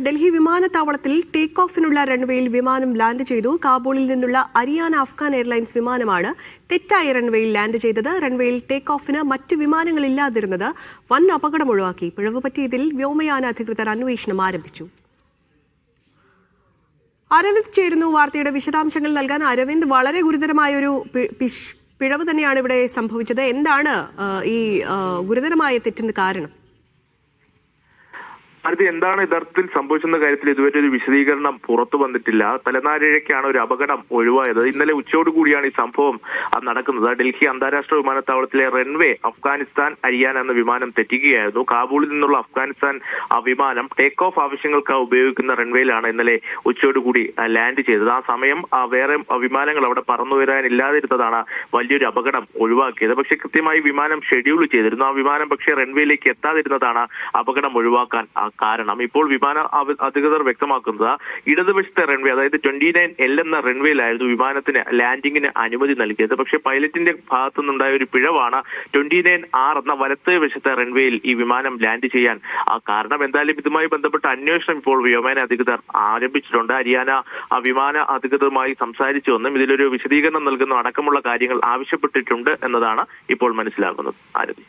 ഡൽഹി വിമാനത്താവളത്തിൽ ടേക്ക് ഓഫിനുള്ള റൺവേയിൽ വിമാനം ലാൻഡ് ചെയ്തു. കാബൂളിൽ നിന്നുള്ള അരിയാന അഫ്ഗാൻ എയർലൈൻസ് വിമാനമാണ് തെറ്റായ റൺവേയിൽ ലാൻഡ് ചെയ്തത്. റൺവേയിൽ ടേക്ക് ഓഫിന് മറ്റ് വിമാനങ്ങളില്ലാതിരുന്നത് വൻ അപകടം ഒഴിവാക്കി. പിഴവ് പറ്റിയതിൽ വ്യോമയാന അധികൃതർ അന്വേഷണം ആരംഭിച്ചു. അരവിന്ദ് ചേരുന്നു വാർത്തയുടെ വിശദാംശങ്ങൾ നൽകാൻ. അരവിന്ദ്, വളരെ ഗുരുതരമായ ഒരു പിഴവ് തന്നെയാണ് ഇവിടെ സംഭവിച്ചത്. എന്താണ് ഈ ഗുരുതരമായ തെറ്റിന് കാരണം? അത് എന്താണ് യഥാർത്ഥത്തിൽ സംഭവിച്ചെന്ന കാര്യത്തിൽ ഇതുവരെ ഒരു വിശദീകരണം പുറത്തു വന്നിട്ടില്ല. തലനാരിഴയ്ക്കാണ് ഒരു അപകടം ഒഴിവായത്. ഇന്നലെ ഉച്ചയോടുകൂടിയാണ് ഈ സംഭവം നടക്കുന്നത്. ഡൽഹി അന്താരാഷ്ട്ര വിമാനത്താവളത്തിലെ റൺവേ അഫ്ഗാനിസ്ഥാൻ അരിയാന എന്ന വിമാനം തെറ്റിക്കുകയായിരുന്നു. കാബൂളിൽ നിന്നുള്ള അഫ്ഗാനിസ്ഥാൻ വിമാനം ടേക്ക് ഓഫ് ആവശ്യങ്ങൾക്ക് ഉപയോഗിക്കുന്ന റൺവേയിലാണ് ഇന്നലെ ഉച്ചയോടുകൂടി ലാൻഡ് ചെയ്തത്. ആ സമയം വേറെ വിമാനങ്ങൾ അവിടെ പറന്നു വരാനില്ലാതിരുന്നതാണ് വലിയൊരു അപകടം ഒഴിവാക്കിയത്. പക്ഷെ കൃത്യമായി വിമാനം ഷെഡ്യൂൾ ചെയ്തിരുന്നു. ആ വിമാനം പക്ഷേ റൺവേയിലേക്ക് എത്താതിരുന്നതാണ് അപകടം ഒഴിവാക്കാൻ കാരണം. ഇപ്പോൾ വിമാന അധികൃതർ വ്യക്തമാക്കുന്നത് ഇടതുവശത്തെ റൺവേ, അതായത് 29L എന്ന റൺവേയിലായിരുന്നു വിമാനത്തിന് ലാൻഡിങ്ങിന് അനുമതി നൽകിയത്. പക്ഷേ പൈലറ്റിന്റെ ഭാഗത്തു നിന്നുണ്ടായ ഒരു പിഴവാണ് 29R എന്ന വലത്തേ വശത്തെ റൺവേയിൽ ഈ വിമാനം ലാൻഡ് ചെയ്യാൻ കാരണം. എന്തായാലും ഇതുമായി ബന്ധപ്പെട്ട അന്വേഷണം ഇപ്പോൾ വ്യോമയാന അധികൃതർ ആരംഭിച്ചിട്ടുണ്ട്. ഹരിയാന വിമാന അധികൃതരുമായി സംസാരിച്ചുവെന്നും ഇതിലൊരു വിശദീകരണം നൽകുന്ന അടക്കമുള്ള കാര്യങ്ങൾ ആവശ്യപ്പെട്ടിട്ടുണ്ട് എന്നതാണ് ഇപ്പോൾ മനസ്സിലാക്കുന്നത്. ആരതി.